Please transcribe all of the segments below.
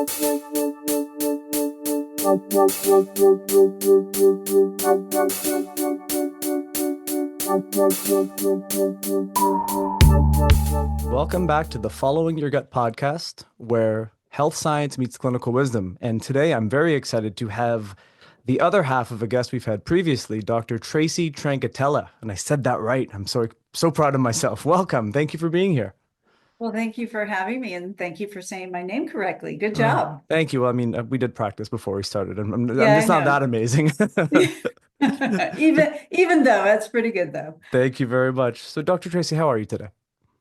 Welcome back to the Following Your Gut podcast, where health science meets clinical wisdom. And today I'm very excited to have the other half of a guest we've had previously, Dr. Tracy Tranchitella. And I said that right. I'm so proud of myself. Welcome. Thank you for being here. Well, thank you for having me, and thank you for saying my name correctly. Good job. Thank you. I mean, we did practice before we started. I'm Yeah, just I not that know. amazing. Even though that's pretty good though. Thank you very much. So, Dr. Tracy, how are you today?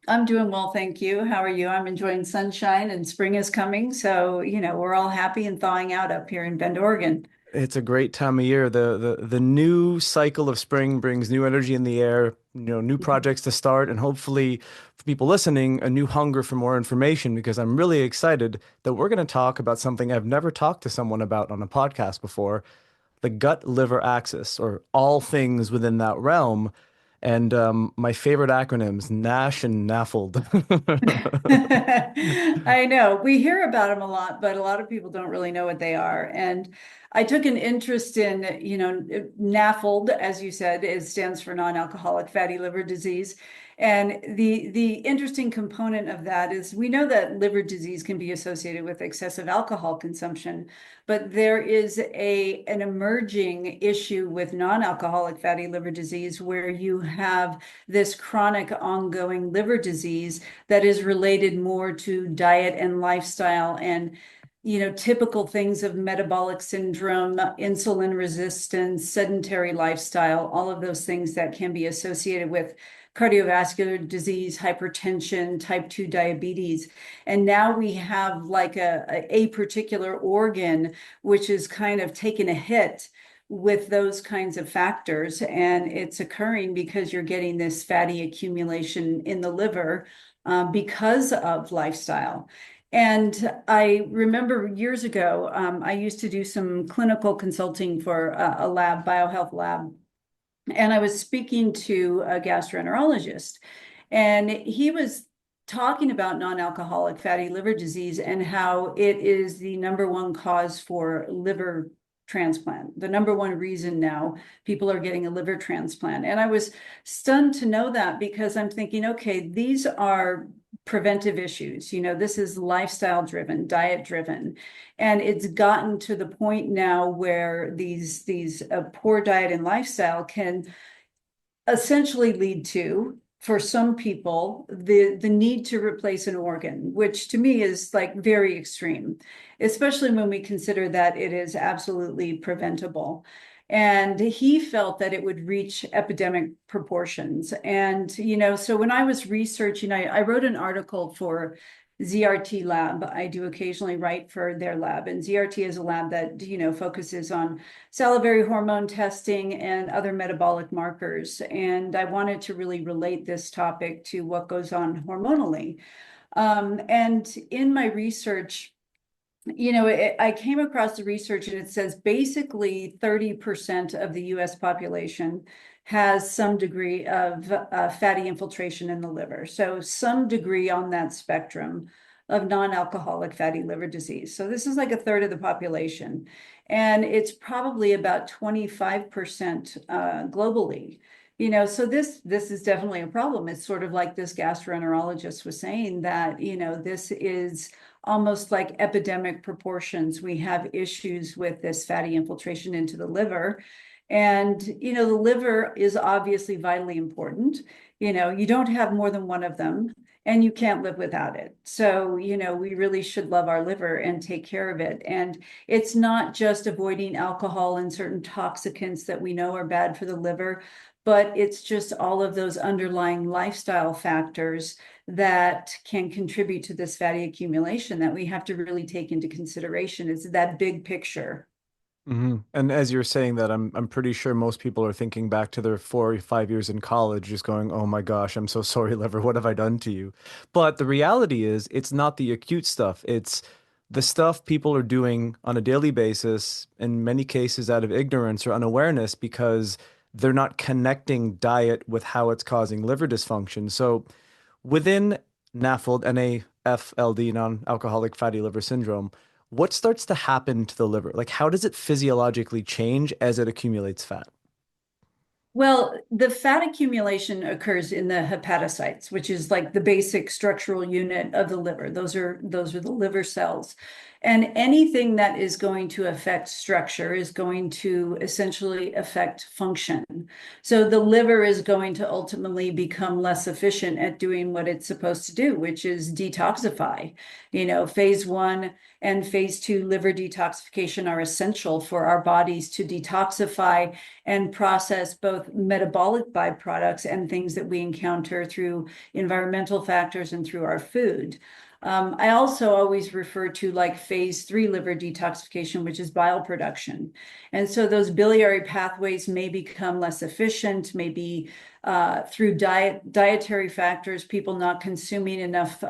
I'm doing well, thank you. How are you? I'm enjoying sunshine and spring is coming, so we're all happy and thawing out up here in Bend, Oregon. It's a great time of year. The new cycle of spring brings new energy in the air, new projects to start, and hopefully for people listening, a new hunger for more information because I'm really excited that we're going to talk about something I've never talked to someone about on a podcast before, the gut-liver axis, or all things within that realm. And my favorite acronyms, NASH and NAFLD. I know we hear about them a lot, but a lot of people don't really know what they are. And I took an interest in, NAFLD, as you said, it stands for non-alcoholic fatty liver disease. And the interesting component of that is we know that liver disease can be associated with excessive alcohol consumption, but there is an emerging issue with non-alcoholic fatty liver disease where you have this chronic ongoing liver disease that is related more to diet and lifestyle and typical things of metabolic syndrome, insulin resistance, sedentary lifestyle, all of those things that can be associated with cardiovascular disease, hypertension, type 2 diabetes. And now we have like a particular organ which is kind of taken a hit with those kinds of factors. And it's occurring because you're getting this fatty accumulation in the liver because of lifestyle. And I remember years ago, I used to do some clinical consulting for a lab, biohealth lab. And I was speaking to a gastroenterologist, and he was talking about non-alcoholic fatty liver disease and how it is the number one cause for liver transplant, the number one reason now people are getting a liver transplant. And I was stunned to know that because I'm thinking, okay, these are preventive issues. This is lifestyle driven, diet driven. And it's gotten to the point now where these poor diet and lifestyle can essentially lead to, for some people, the need to replace an organ, which to me is like very extreme, especially when we consider that it is absolutely preventable. And he felt that it would reach epidemic proportions. And, so when I was researching, I wrote an article for ZRT Lab. I do occasionally write for their lab, and ZRT is a lab that, focuses on salivary hormone testing and other metabolic markers. And I wanted to really relate this topic to what goes on hormonally. And in my research, I came across the research and it says basically 30% of the US population has some degree of fatty infiltration in the liver. So some degree on that spectrum of non-alcoholic fatty liver disease. So this is like a third of the population. And it's probably about 25% globally. So this is definitely a problem. It's sort of like this gastroenterologist was saying that, this is almost like epidemic proportions. We have issues with this fatty infiltration into the liver. And, the liver is obviously vitally important. You don't have more than one of them and you can't live without it. So, we really should love our liver and take care of it. And it's not just avoiding alcohol and certain toxicants that we know are bad for the liver, but it's just all of those underlying lifestyle factors that can contribute to this fatty accumulation that we have to really take into consideration. It's that big picture. And as you're saying that, I'm pretty sure most people are thinking back to their 4 or 5 years in college, just going, "Oh my gosh, I'm so sorry, liver. What have I done to you?" But the reality is, it's not the acute stuff. It's the stuff people are doing on a daily basis, in many cases out of ignorance or unawareness, because they're not connecting diet with how it's causing liver dysfunction. So within NAFLD, NAFLD, non-alcoholic fatty liver syndrome, what starts to happen to the liver? Like, how does it physiologically change as it accumulates fat? Well, the fat accumulation occurs in the hepatocytes, which is like the basic structural unit of the liver. Those are the liver cells. And anything that is going to affect structure is going to essentially affect function. So the liver is going to ultimately become less efficient at doing what it's supposed to do, which is detoxify. Phase one and phase two liver detoxification are essential for our bodies to detoxify and process both metabolic byproducts and things that we encounter through environmental factors and through our food. I also always refer to like phase three liver detoxification, which is bile production. And so those biliary pathways may become less efficient, maybe through dietary factors, people not consuming enough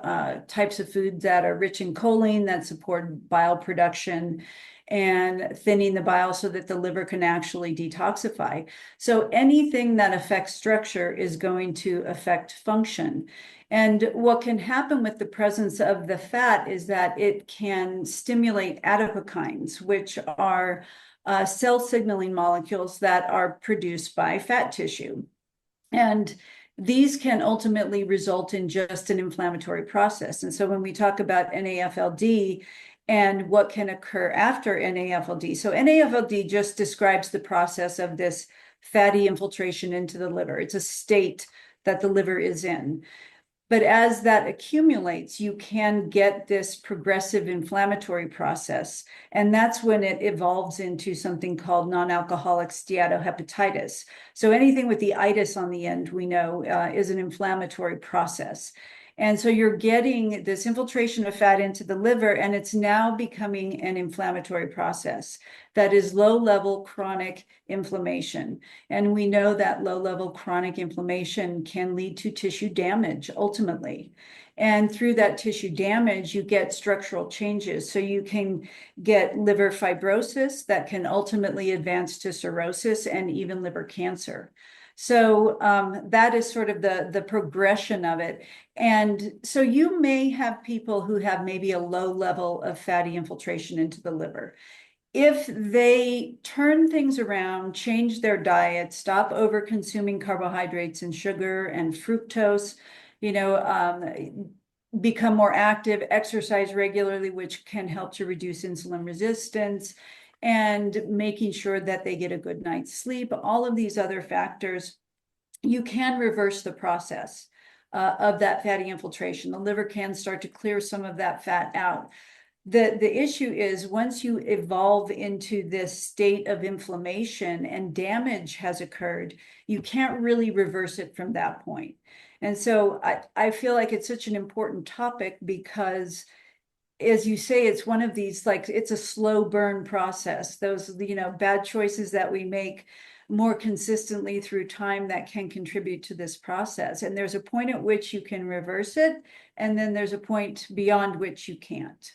types of food that are rich in choline that support bile production and thinning the bile so that the liver can actually detoxify. So anything that affects structure is going to affect function. And what can happen with the presence of the fat is that it can stimulate adipokines, which are cell signaling molecules that are produced by fat tissue. And these can ultimately result in just an inflammatory process. And so when we talk about NAFLD and what can occur after NAFLD, so NAFLD just describes the process of this fatty infiltration into the liver. It's a state that the liver is in. But as that accumulates, you can get this progressive inflammatory process. And that's when it evolves into something called non-alcoholic steatohepatitis. So anything with the itis on the end, we know, is an inflammatory process. And so you're getting this infiltration of fat into the liver, and it's now becoming an inflammatory process that is low-level chronic inflammation. And we know that low-level chronic inflammation can lead to tissue damage ultimately. And through that tissue damage, you get structural changes. So you can get liver fibrosis that can ultimately advance to cirrhosis and even liver cancer. So that is sort of the progression of it. And so you may have people who have maybe a low level of fatty infiltration into the liver. If they turn things around, change their diet, stop over consuming carbohydrates and sugar and fructose, become more active, exercise regularly, which can help to reduce insulin resistance, and making sure that they get a good night's sleep, all of these other factors, you can reverse the process of that fatty infiltration. The liver can start to clear some of that fat out. The issue is once you evolve into this state of inflammation and damage has occurred, you can't really reverse it from that point. And so I feel like it's such an important topic because, as you say, it's one of these, like, it's a slow burn process. Those, bad choices that we make more consistently through time that can contribute to this process. And there's a point at which you can reverse it, and then there's a point beyond which you can't.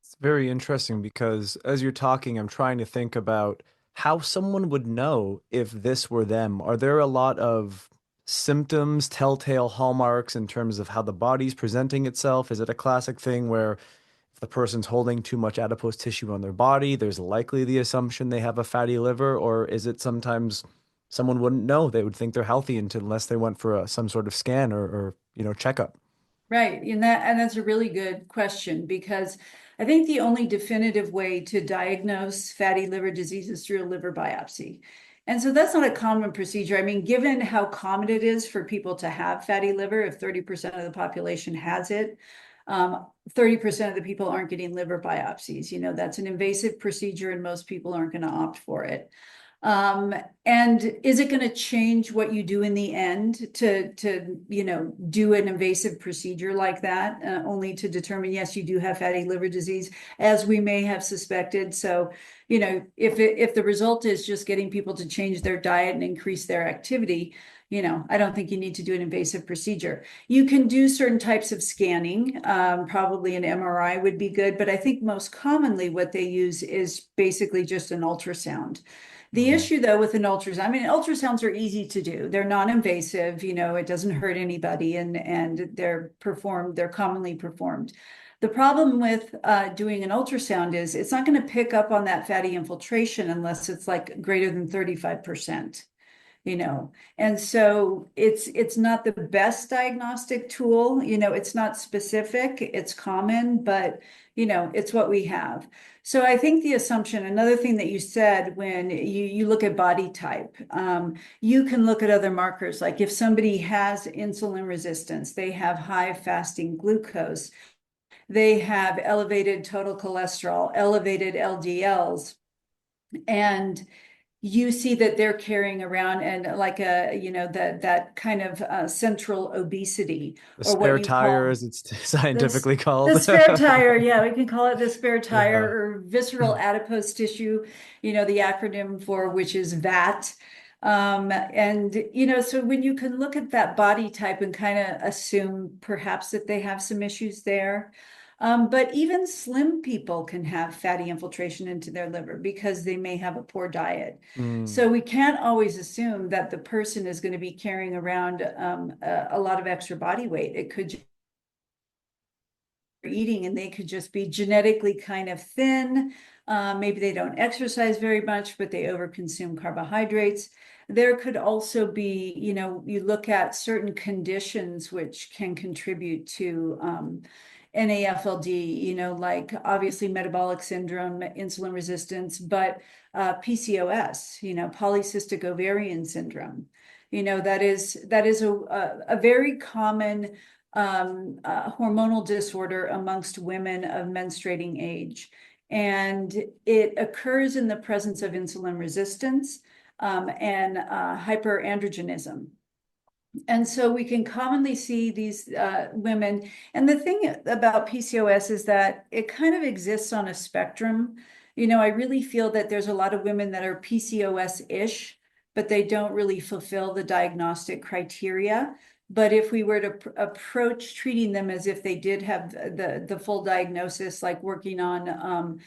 It's very interesting because as you're talking, I'm trying to think about how someone would know if this were them. Are there a lot of symptoms, telltale hallmarks in terms of how the body's presenting itself? Is it a classic thing where if the person's holding too much adipose tissue on their body, there's likely the assumption they have a fatty liver? Or is it sometimes someone wouldn't know? They would think they're healthy unless they went for some sort of scan or checkup. Right. And that's a really good question, because I think the only definitive way to diagnose fatty liver disease is through a liver biopsy. And so that's not a common procedure. I mean, given how common it is for people to have fatty liver, if 30% of the population has it, 30% of the people aren't getting liver biopsies. That's an invasive procedure and most people aren't going to opt for it. And is it going to change what you do in the end to do an invasive procedure like that, only to determine, yes, you do have fatty liver disease, as we may have suspected? So, if the result is just getting people to change their diet and increase their activity, I don't think you need to do an invasive procedure. You can do certain types of scanning. Probably an MRI would be good, but I think most commonly what they use is basically just an ultrasound. The issue, though, with an ultrasound, I mean, ultrasounds are easy to do. They're non-invasive, it doesn't hurt anybody, and they're commonly performed. The problem with doing an ultrasound is it's not going to pick up on that fatty infiltration unless it's like greater than 35%. And so it's not the best diagnostic tool. It's not specific, it's common, but it's what we have. So I think the assumption, another thing that you said, when you look at body type, you can look at other markers. Like if somebody has insulin resistance, they have high fasting glucose, they have elevated total cholesterol, elevated LDLs, and you see that they're carrying around and like that kind of central obesity, The or what spare you tire, call as it's this, scientifically the called. spare tire. Yeah, we can call it the spare tire, Yeah. or visceral adipose tissue, the acronym for which is VAT. And so when you can look at that body type and kind of assume perhaps that they have some issues there. But even slim people can have fatty infiltration into their liver because they may have a poor diet. Mm. So we can't always assume that the person is going to be carrying around a lot of extra body weight. It could eating, and they could just be genetically kind of thin. Maybe they don't exercise very much, but they overconsume carbohydrates. There could also be, you look at certain conditions which can contribute to NAFLD, like obviously metabolic syndrome, insulin resistance, but PCOS, polycystic ovarian syndrome. That is a very common hormonal disorder amongst women of menstruating age. And it occurs in the presence of insulin resistance and hyperandrogenism. And so we can commonly see these women. And the thing about PCOS is that it kind of exists on a spectrum. I really feel that there's a lot of women that are PCOS-ish, but they don't really fulfill the diagnostic criteria. But if we were to approach treating them as if they did have the full diagnosis, like working on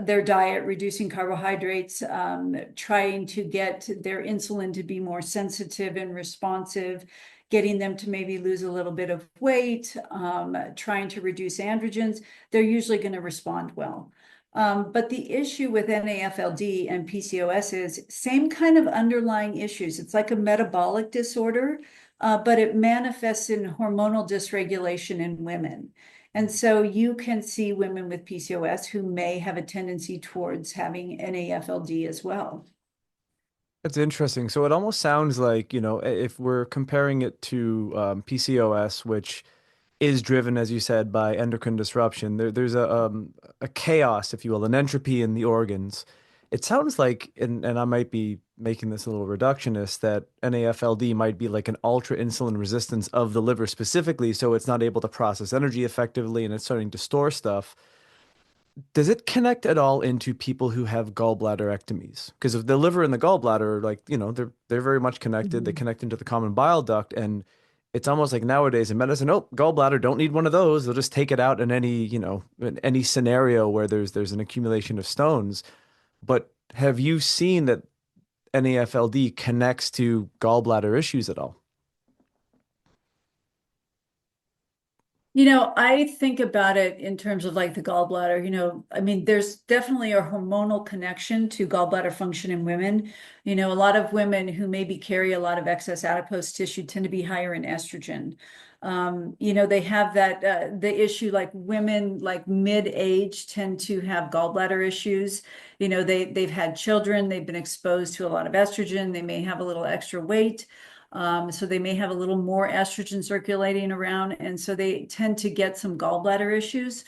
their diet, reducing carbohydrates, trying to get their insulin to be more sensitive and responsive, getting them to maybe lose a little bit of weight, trying to reduce androgens, they're usually going to respond well. But the issue with NAFLD and PCOS is same kind of underlying issues. It's like a metabolic disorder, but it manifests in hormonal dysregulation in women. And so you can see women with PCOS who may have a tendency towards having NAFLD as well. That's interesting. So it almost sounds like, if we're comparing it to PCOS, which is driven, as you said, by endocrine disruption, there's a chaos, if you will, an entropy in the organs. It sounds like, and I might be making this a little reductionist, that NAFLD might be like an ultra insulin resistance of the liver specifically, so it's not able to process energy effectively and it's starting to store stuff. Does it connect at all into people who have gallbladderectomies? Because if the liver and the gallbladder are like, they're very much connected. They Mhm. connect into the common bile duct, and it's almost like nowadays in medicine, oh, gallbladder, don't need one of those. They'll just take it out in any scenario where there's an accumulation of stones. But have you seen that NAFLD connects to gallbladder issues at all? I think about it in terms of like the gallbladder, I mean, there's definitely a hormonal connection to gallbladder function in women. A lot of women who maybe carry a lot of excess adipose tissue tend to be higher in estrogen. They have the issue, like women like mid-age tend to have gallbladder issues. They've had children, they've been exposed to a lot of estrogen, they may have a little extra weight. So they may have a little more estrogen circulating around, and so they tend to get some gallbladder issues.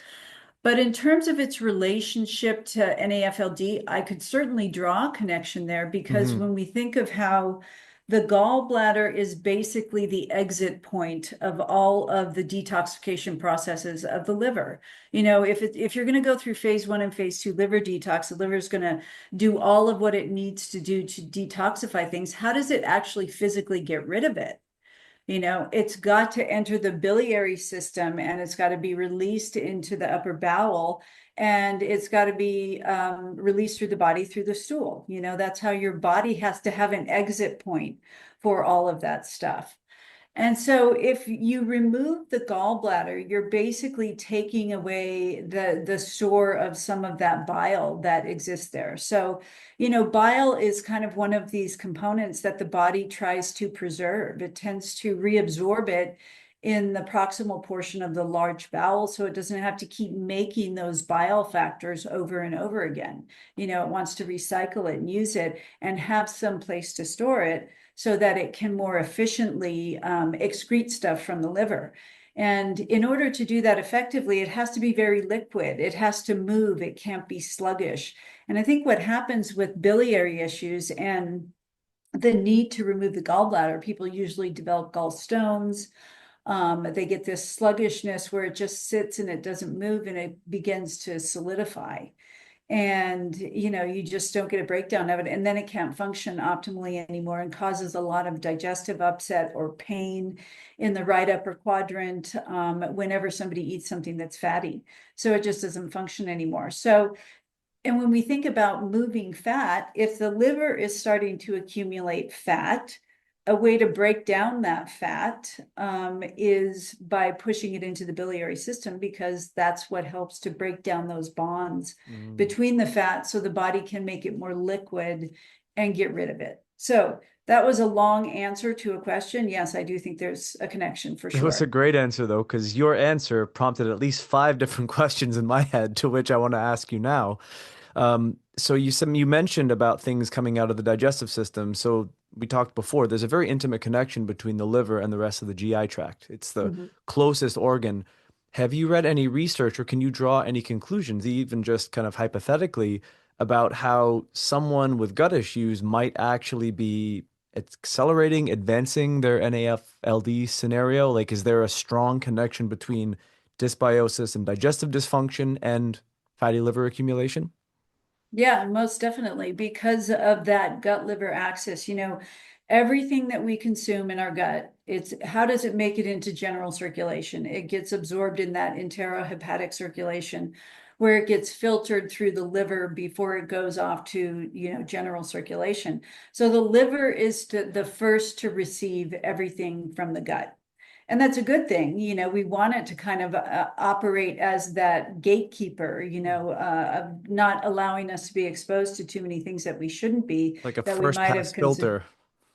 But in terms of its relationship to NAFLD, I could certainly draw a connection there, because Hmm. when we think of how the gallbladder is basically the exit point of all of the detoxification processes of the liver. If you're going to go through phase 1 and phase 2 liver detox, the liver is going to do all of what it needs to do to detoxify things. How does it actually physically get rid of it? It's got to enter the biliary system, and it's got to be released into the upper bowel, and it's got to be released through the body through the stool. That's how your body has to have an exit point for all of that stuff. And so if you remove the gallbladder, you're basically taking away the store of some of that bile that exists there. So, bile is kind of one of these components that the body tries to preserve. It tends to reabsorb it in the proximal portion of the large bowel, so it doesn't have to keep making those bile factors over and over again. It wants to recycle it and use it and have some place to store it so that it can more efficiently excrete stuff from the liver. And in order to do that effectively, it has to be very liquid. It has to move. It can't be sluggish. And I think what happens with biliary issues and the need to remove the gallbladder, people usually develop gallstones. They get this sluggishness where it just sits and it doesn't move and it begins to solidify. And you just don't get a breakdown of it, and then it can't function optimally anymore and causes a lot of digestive upset or pain in the right upper quadrant whenever somebody eats something that's fatty. So it just doesn't function anymore. So, and when we think about moving fat, if the liver is starting to accumulate fat, a way to break down that fat is by pushing it into the biliary system, because that's what helps to break down those bonds between the fat so the body can make it more liquid and get rid of it. So that was a long answer to a question. Yes, I do think there's a connection for It was a sure. great answer, though, because your answer prompted at least five different questions in my head, to which I want to ask you now. So you mentioned about things coming out of the digestive system. So we talked before, there's a very intimate connection between the liver and the rest of the GI tract. It's the Mhm. closest organ. Have you read any research, or can you draw any conclusions, even just kind of hypothetically, about how someone with gut issues might actually be accelerating, advancing their NAFLD scenario? Like, is there a strong connection between dysbiosis and digestive dysfunction and fatty liver accumulation? Yeah, most definitely, because of that gut liver axis. Everything that we consume in our gut, it's how does it make it into general circulation? It gets absorbed in that enterohepatic circulation, where it gets filtered through the liver before it goes off to, general circulation. So the liver is the first to receive everything from the gut. And that's a good thing. We want it to kind of operate as that gatekeeper, of not allowing us to be exposed to too many things that we shouldn't be, Like a that we first might have pass consumed. filter.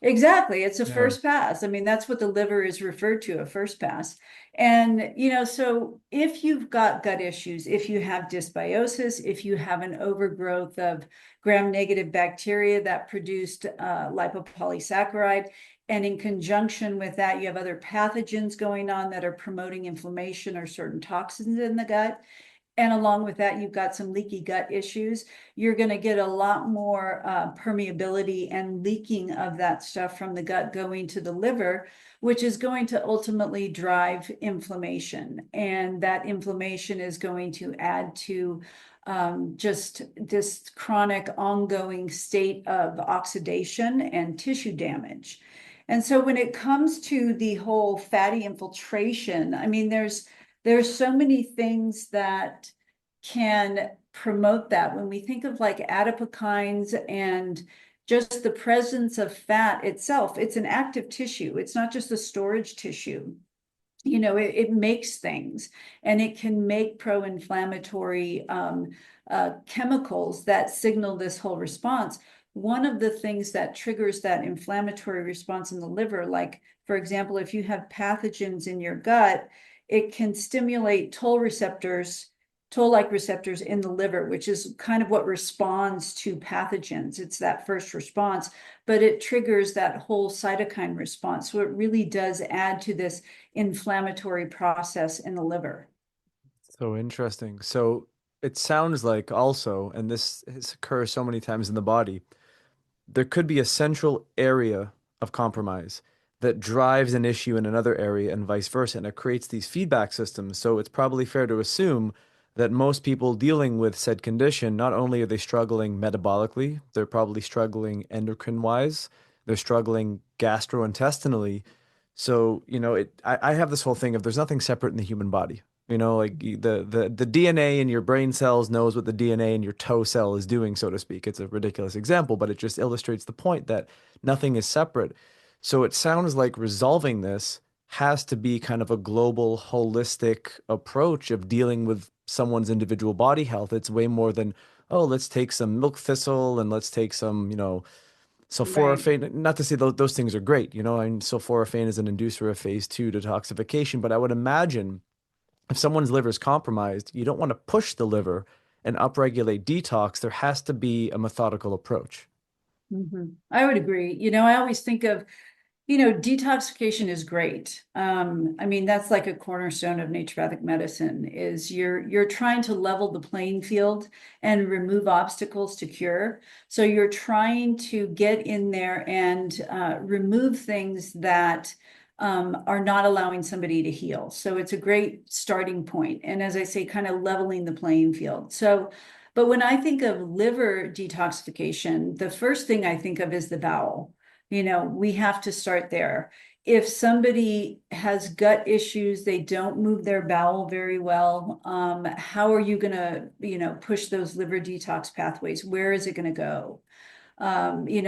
Exactly. It's a Yeah. first pass. I mean, that's what the liver is referred to, a first pass. And, so if you've got gut issues, if you have dysbiosis, if you have an overgrowth of gram-negative bacteria that produced lipopolysaccharide, and in conjunction with that, you have other pathogens going on that are promoting inflammation or certain toxins in the gut, and along with that, you've got some leaky gut issues, you're going to get a lot more permeability and leaking of that stuff from the gut going to the liver, which is going to ultimately drive inflammation. And that inflammation is going to add to just this chronic ongoing state of oxidation and tissue damage. And so when it comes to the whole fatty infiltration, I mean, there's so many things that can promote that. When we think of like adipokines and just the presence of fat itself, it's an active tissue. It's not just a storage tissue. It makes things, and it can make pro-inflammatory chemicals that signal this whole response. One of the things that triggers that inflammatory response in the liver, like, for example, if you have pathogens in your gut, it can stimulate toll-like receptors in the liver, which is kind of what responds to pathogens. It's that first response, but it triggers that whole cytokine response. So it really does add to this inflammatory process in the liver. So interesting. So it sounds like also, and this occurs so many times in the body, there could be a central area of compromise that drives an issue in another area and vice versa. And it creates these feedback systems. So it's probably fair to assume that most people dealing with said condition, not only are they struggling metabolically, they're probably struggling endocrine wise, they're struggling gastrointestinally. So, I have this whole thing of there's nothing separate in the human body. Like the DNA in your brain cells knows what the DNA in your toe cell is doing, so to speak. It's a ridiculous example, but it just illustrates the point that nothing is separate. So it sounds like resolving this has to be kind of a global, holistic approach of dealing with someone's individual body health. It's way more than, oh, let's take some milk thistle and let's take some, Right. sulforaphane. Not to say those things are great, and sulforaphane is an inducer of phase two detoxification, but I would imagine if someone's liver is compromised, you don't want to push the liver and upregulate detox. There has to be a methodical approach. I would agree. I always think of, detoxification is great. I mean, that's like a cornerstone of naturopathic medicine is you're trying to level the playing field and remove obstacles to cure. So you're trying to get in there and remove things that are not allowing somebody to heal. So it's a great starting point. And as I say, kind of leveling the playing field. So, but when I think of liver detoxification, the first thing I think of is the bowel. We have to start there. If somebody has gut issues, they don't move their bowel very well, how are you going to, push those liver detox pathways? Where is it going to go?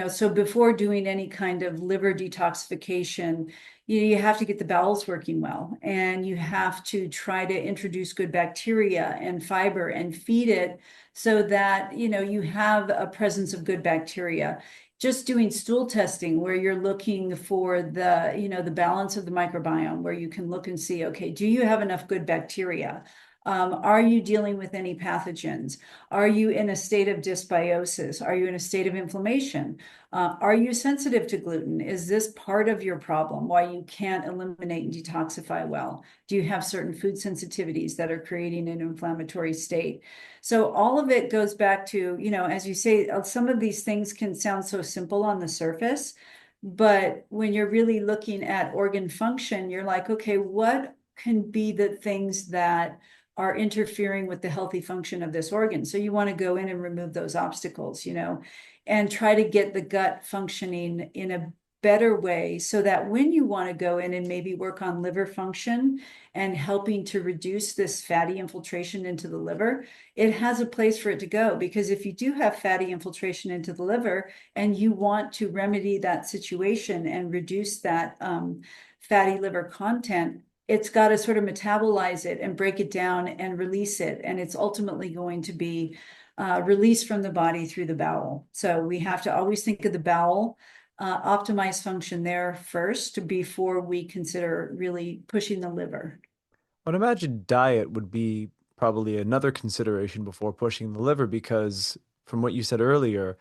So before doing any kind of liver detoxification, you have to get the bowels working well, and you have to try to introduce good bacteria and fiber and feed it so that, you have a presence of good bacteria. Just doing stool testing where you're looking for the balance of the microbiome, where you can look and see, okay, do you have enough good bacteria? Are you dealing with any pathogens? Are you in a state of dysbiosis? Are you in a state of inflammation? Are you sensitive to gluten? Is this part of your problem why you can't eliminate and detoxify well? Do you have certain food sensitivities that are creating an inflammatory state? So all of it goes back to, as you say, some of these things can sound so simple on the surface, but when you're really looking at organ function, you're like, okay, what can be the things that are interfering with the healthy function of this organ? So you want to go in and remove those obstacles, and try to get the gut functioning in a better way so that when you want to go in and maybe work on liver function and helping to reduce this fatty infiltration into the liver, it has a place for it to go. Because if you do have fatty infiltration into the liver and you want to remedy that situation and reduce that fatty liver content, it's got to sort of metabolize it and break it down and release it. And it's ultimately going to be released from the body through the bowel. So we have to always think of the bowel, optimize function there first before we consider really pushing the liver. I'd imagine diet would be probably another consideration before pushing the liver because, from what you said earlier,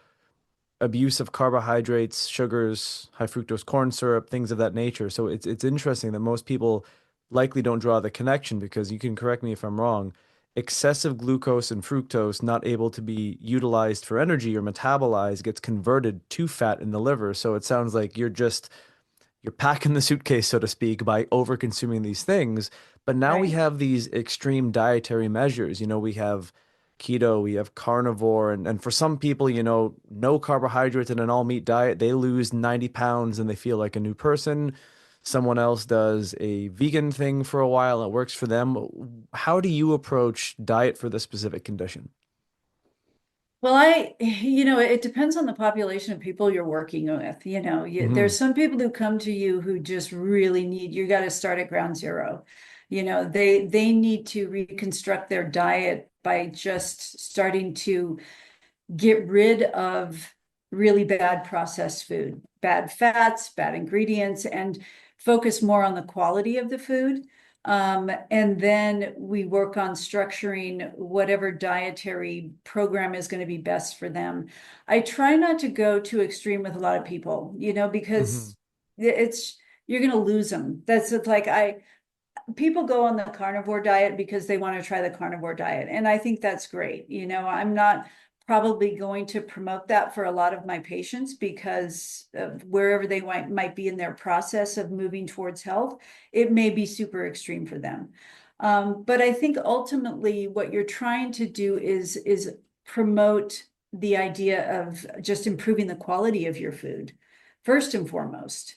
abuse of carbohydrates, sugars, high fructose corn syrup, things of that nature. So it's interesting that most people likely don't draw the connection because you can correct me if I'm wrong. Excessive glucose and fructose not able to be utilized for energy or metabolized gets converted to fat in the liver. So it sounds like you're packing the suitcase, so to speak, by over consuming these things. But now we Right. have these extreme dietary measures. We have keto, we have carnivore, and for some people, no carbohydrates in an all meat diet, they lose 90 pounds and they feel like a new person. Someone else does a vegan thing for a while, it works for them. How do you approach diet for this specific condition? Well, it depends on the population of people you're working with. Hmm. There's some people who come to you who just really you got to start at ground zero. They need to reconstruct their diet by just starting to get rid of really bad processed food, bad fats, bad ingredients, and focus more on the quality of the food. And then we work on structuring whatever dietary program is going to be best for them. I try not to go too extreme with a lot of people, Hmm. because it's you're going to lose them. That's like people go on the carnivore diet because they want to try the carnivore diet. And I think that's great. I'm not probably going to promote that for a lot of my patients because of wherever they might be in their process of moving towards health, it may be super extreme for them. But I think ultimately what you're trying to do is promote the idea of just improving the quality of your food, first and foremost,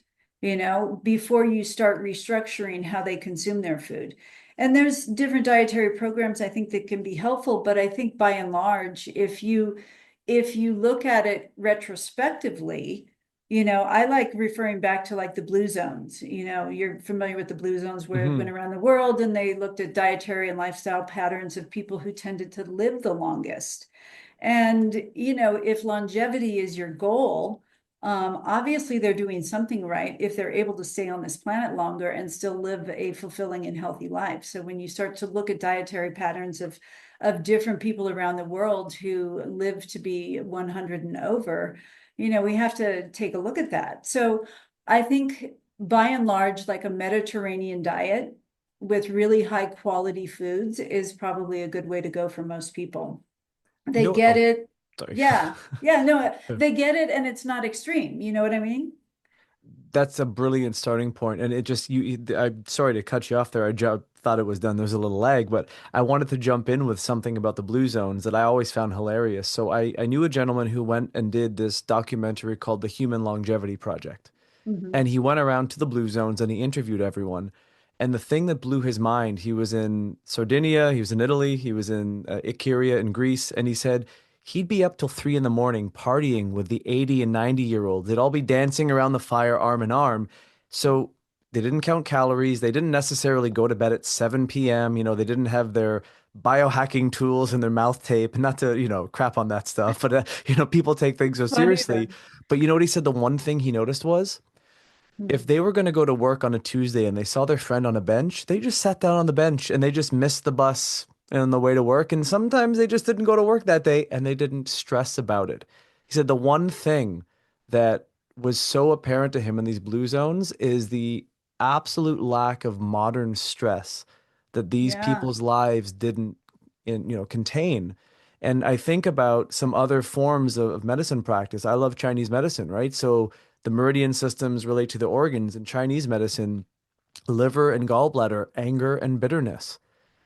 before you start restructuring how they consume their food. And there's different dietary programs I think that can be helpful, but I think by and large, if you look at it retrospectively, I like referring back to like the blue zones. You're familiar with the blue zones where it went Hmm. around the world and they looked at dietary and lifestyle patterns of people who tended to live the longest. And, if longevity is your goal, obviously they're doing something right if they're able to stay on this planet longer and still live a fulfilling and healthy life. So when you start to look at dietary patterns of different people around the world who live to be 100 and over, we have to take a look at that. So I think by and large, like a Mediterranean diet with really high quality foods is probably a good way to go for most people. They get Oh, it. sorry. Yeah. Yeah. No, they get it and it's not extreme. You know what I mean? That's a brilliant starting point. And it just, I'm sorry to cut you off there. Thought it was done. There's a little lag, but I wanted to jump in with something about the blue zones that I always found hilarious. So I knew a gentleman who went and did this documentary called the Human Longevity Project. Mhm. And he went around to the blue zones and he interviewed everyone. And the thing that blew his mind, he was in Sardinia, he was in Italy, he was in Icaria in Greece, and he said he'd be up till 3 in the morning partying with the 80 and 90-year-olds. They'd all be dancing around the fire arm in arm. So they didn't count calories. They didn't necessarily go to bed at 7 p.m. They didn't have their biohacking tools and their mouth tape. Not to, crap on that stuff, but, people take things so Funny seriously. though. But you know what he said? The one thing he noticed was, if Mhm. they were going to go to work on a Tuesday and they saw their friend on a bench, they just sat down on the bench and they just missed the bus on the way to work. And sometimes they just didn't go to work that day and they didn't stress about it. He said the one thing that was so apparent to him in these blue zones is the absolute lack of modern stress that these Yeah. people's lives didn't, contain. And I think about some other forms of medicine practice. I love Chinese medicine, right? So the meridian systems relate to the organs in Chinese medicine, liver and gallbladder, anger and bitterness.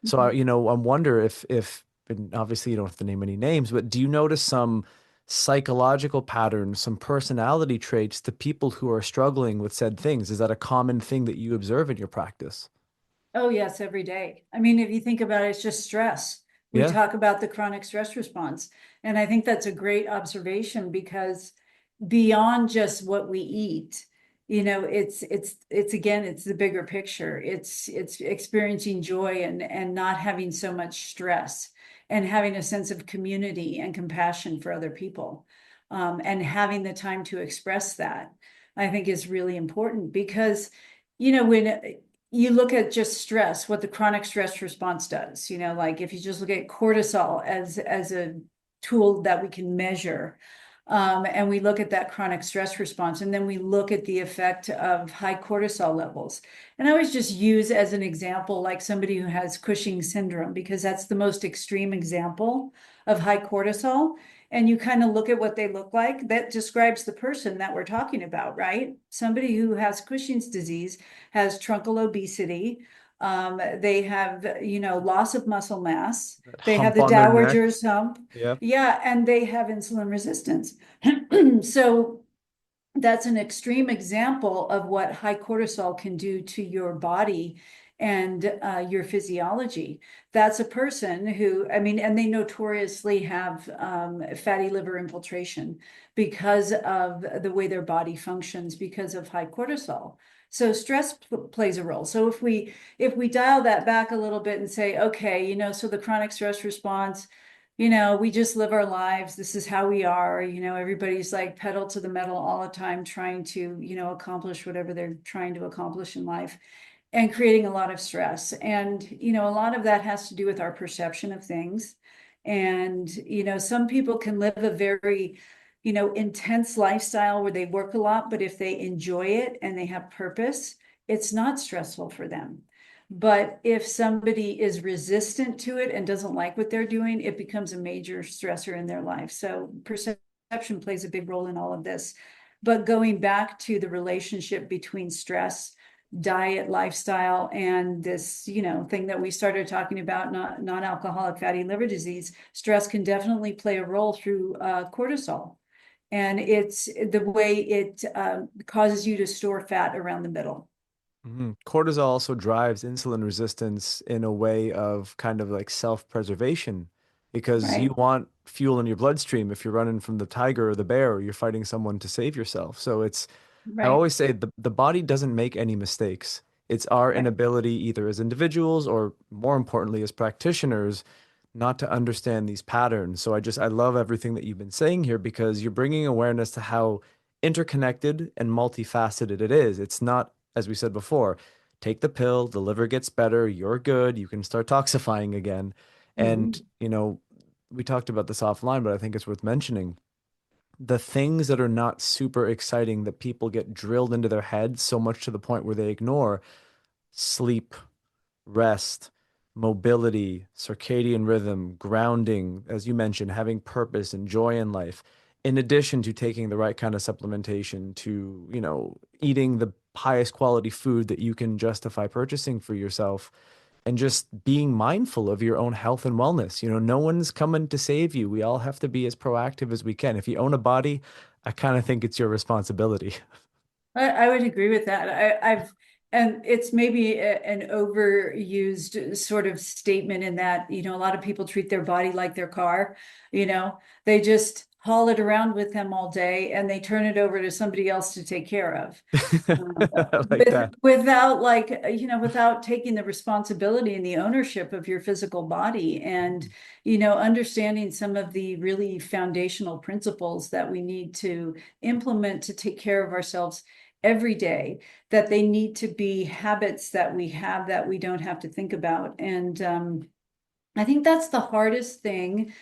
So Mhm. I wonder if and obviously you don't have to name any names, but do you notice some psychological patterns, some personality traits to people who are struggling with said things? Is that a common thing that you observe in your practice? Oh, yes, every day. I mean, if you think about it, it's just stress. We Yeah. talk about the chronic stress response. And I think that's a great observation because beyond just what we eat, it's again, it's the bigger picture. It's experiencing joy and not having so much stress and having a sense of community and compassion for other people. And having the time to express that, I think is really important because, when you look at just stress, what the chronic stress response does, like if you just look at cortisol as a tool that we can measure, and we look at that chronic stress response, and then we look at the effect of high cortisol levels. And I always just use as an example, like somebody who has Cushing's syndrome, because that's the most extreme example of high cortisol. And you kind of look at what they look like, that describes the person that we're talking about, right? Somebody who has Cushing's disease has truncal obesity. They have, loss of muscle mass. That They have hump the on their neck. dowager's hump. Yeah. Yeah, and they have insulin resistance. So that's an extreme example of what high cortisol can do to your body and your physiology. That's a person who, I mean, and they notoriously have fatty liver infiltration because of the way their body functions because of high cortisol. So stress plays a role. So if we dial that back a little bit and say, okay, so the chronic stress response, we just live our lives. This is how we are. Everybody's like pedal to the metal all the time, trying to, accomplish whatever they're trying to accomplish in life and creating a lot of stress. And, a lot of that has to do with our perception of things. And, some people can live a very, intense lifestyle where they work a lot, but if they enjoy it and they have purpose, it's not stressful for them. But if somebody is resistant to it and doesn't like what they're doing, it becomes a major stressor in their life. So perception plays a big role in all of this. But going back to the relationship between stress, diet, lifestyle, and this, thing that we started talking about, non-alcoholic fatty liver disease, stress can definitely play a role through cortisol. And it's the way it causes you to store fat around the middle. Cortisol also drives insulin resistance in a way of kind of like self-preservation because you Right, want fuel in your bloodstream if you're running from the tiger or the bear or you're fighting someone to save yourself. So I right, always say the body doesn't make any mistakes. It's our right. inability, either as individuals or more importantly, as practitioners, not to understand these patterns. So I love everything that you've been saying here because you're bringing awareness to how interconnected and multifaceted it is. It's not, as we said before, take the pill, the liver gets better, you're good, you can start toxifying again. And, Mhm. we talked about this offline, but I think it's worth mentioning the things that are not super exciting that people get drilled into their heads so much to the point where they ignore sleep, rest, mobility, circadian rhythm, grounding, as you mentioned, having purpose and joy in life, in addition to taking the right kind of supplementation to, eating the highest quality food that you can justify purchasing for yourself and just being mindful of your own health and wellness. No one's coming to save you. We all have to be as proactive as we can. If you own a body, I kind of think it's your responsibility. I would agree with that. And it's maybe an overused sort of statement in that, a lot of people treat their body like their car, they just haul it around with them all day and they turn it over to somebody else to take care of. I like that. Without without taking the responsibility and the ownership of your physical body and, understanding some of the really foundational principles that we need to implement to take care of ourselves every day, that they need to be habits that we have that we don't have to think about. And I think that's the hardest thing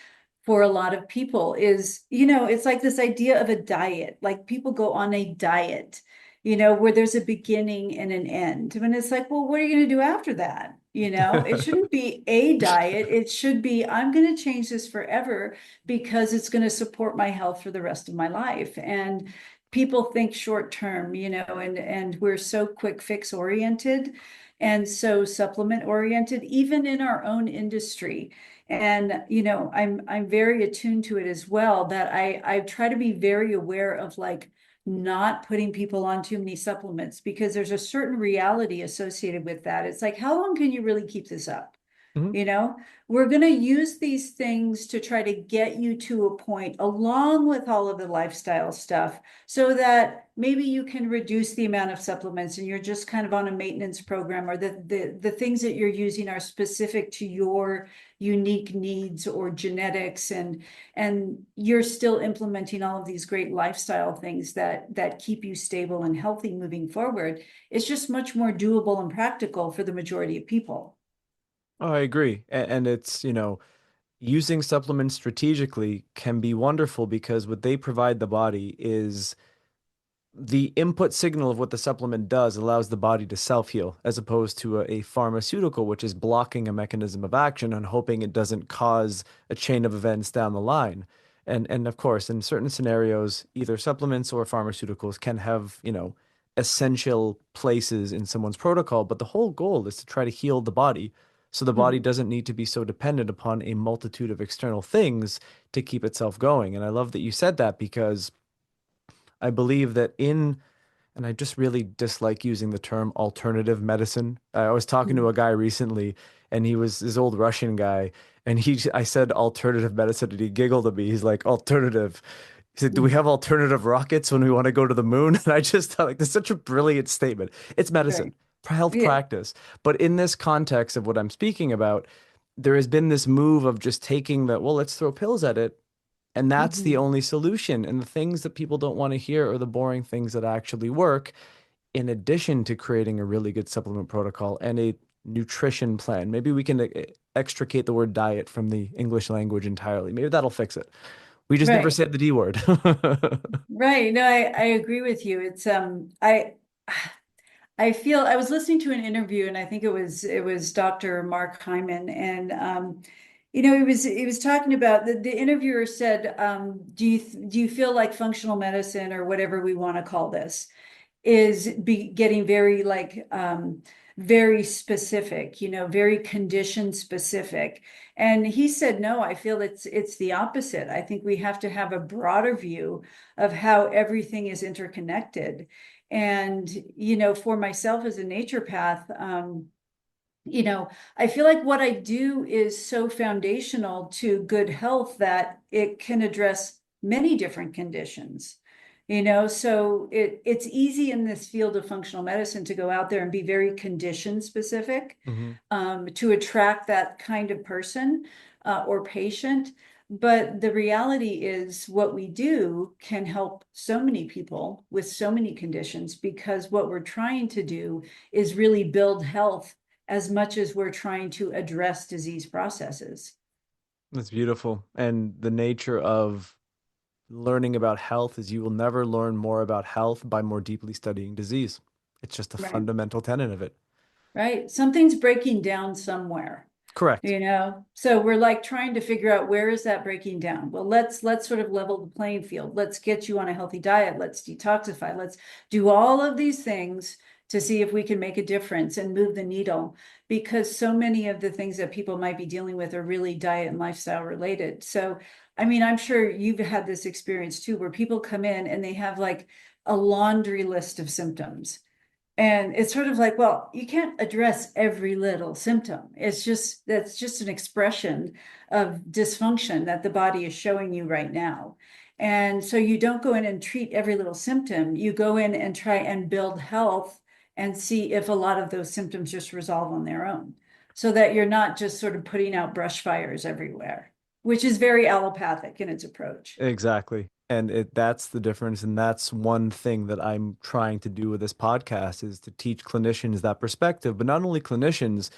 for a lot of people is, it's like this idea of a diet, like people go on a diet, where there's a beginning and an end. When it's like, well, what are you going to do after that? It shouldn't be a diet. It should be, I'm going to change this forever because it's going to support my health for the rest of my life. And people think short term, and we're so quick fix oriented and so supplement oriented, even in our own industry. And I'm very attuned to it as well, that I try to be very aware of like not putting people on too many supplements because there's a certain reality associated with that. It's like, how long can you really keep this up? Mhm. You know, we're going to use these things to try to get you to a point along with all of the lifestyle stuff so that maybe you can reduce the amount of supplements and you're just kind of on a maintenance program, or the things that you're using are specific to your unique needs or genetics, and you're still implementing all of these great lifestyle things that keep you stable and healthy moving forward. It's just much more doable and practical for the majority of people. Oh, I agree. And it's, using supplements strategically can be wonderful because what they provide the body is the input signal of what the supplement does allows the body to self-heal as opposed to a pharmaceutical, which is blocking a mechanism of action and hoping it doesn't cause a chain of events down the line. And of course, in certain scenarios, either supplements or pharmaceuticals can have, essential places in someone's protocol, but the whole goal is to try to heal the body. So the body Hmm. doesn't need to be so dependent upon a multitude of external things to keep itself going. And I love that you said that because I believe that and I just really dislike using the term alternative medicine. I was talking to a guy recently, and he was this old Russian guy, and I said alternative medicine, and he giggled at me. He's like, alternative. He said, do we have alternative rockets when we want to go to the moon? And I just thought, like, that's such a brilliant statement. It's medicine, Right. health Yeah. practice. But in this context of what I'm speaking about, there has been this move of just taking well, let's throw pills at it. And that's the Mhm. only solution. And the things that people don't want to hear are the boring things that actually work, in addition to creating a really good supplement protocol and a nutrition plan. Maybe we can extricate the word diet from the English language entirely. Maybe that'll fix it. We just never Right. said the D word. Right. No, I agree with you. It's I feel I was listening to an interview and I think it was Dr. Mark Hyman, and he was talking about the interviewer said, do you feel like functional medicine or whatever we want to call this is getting very like very specific, very condition specific. And he said, no, I feel it's the opposite. I think we have to have a broader view of how everything is interconnected. And for myself as a naturopath, I feel like what I do is so foundational to good health that it can address many different conditions. So it's easy in this field of functional medicine to go out there and be very condition specific, Hmm. to attract that kind of person, or patient. But the reality is, what we do can help so many people with so many conditions, because what we're trying to do is really build health as much as we're trying to address disease processes. That's beautiful. And the nature of learning about health is you will never learn more about health by more deeply studying disease. It's just a Right. fundamental tenet of it. Right. Something's breaking down somewhere. Correct. So we're like trying to figure out, where is that breaking down? Well, let's sort of level the playing field. Let's get you on a healthy diet. Let's detoxify. Let's do all of these things to see if we can make a difference and move the needle, because so many of the things that people might be dealing with are really diet and lifestyle related. So, I mean, I'm sure you've had this experience too, where people come in and they have like a laundry list of symptoms. And it's sort of like, well, you can't address every little symptom. That's just an expression of dysfunction that the body is showing you right now. And so you don't go in and treat every little symptom. You go in and try and build health and see if a lot of those symptoms just resolve on their own, so that you're not just sort of putting out brush fires everywhere, which is very allopathic in its approach. Exactly. And that's the difference. And that's one thing that I'm trying to do with this podcast is to teach clinicians that perspective, but not only clinicians,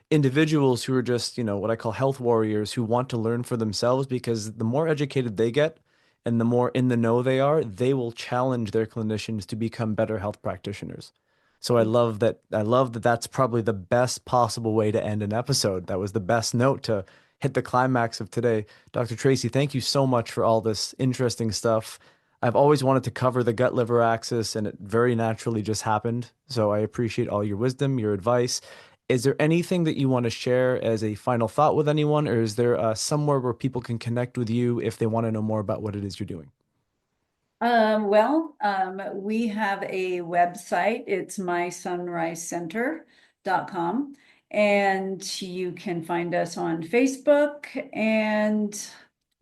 individuals who are just, what I call health warriors who want to learn for themselves, because the more educated they get and the more in the know they are, they will challenge their clinicians to become better health practitioners. So I love that that's probably the best possible way to end an episode. That was the best note to hit the climax of today. Dr. Tracy, thank you so much for all this interesting stuff. I've always wanted to cover the gut liver axis, and it very naturally just happened. So I appreciate all your wisdom, your advice. Is there anything that you want to share as a final thought with anyone, or is there somewhere where people can connect with you if they want to know more about what it is you're doing? We have a website. It's mysunrisecenter.com. And you can find us on Facebook, and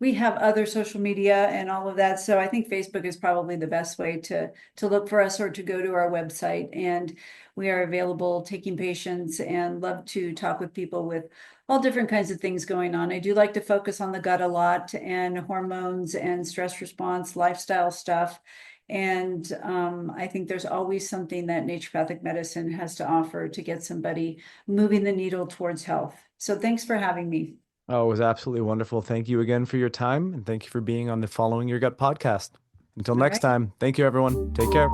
we have other social media and all of that. So I think Facebook is probably the best way to look for us, or to go to our website. And we are available, taking patients, and love to talk with people with all different kinds of things going on. I do like to focus on the gut a lot, and hormones and stress response, lifestyle stuff. And I think there's always something that naturopathic medicine has to offer to get somebody moving the needle towards health. So thanks for having me. Oh, it was absolutely wonderful. Thank you again for your time, and thank you for being on the Following Your Gut podcast. Until All next right. time, thank you, everyone. Take care.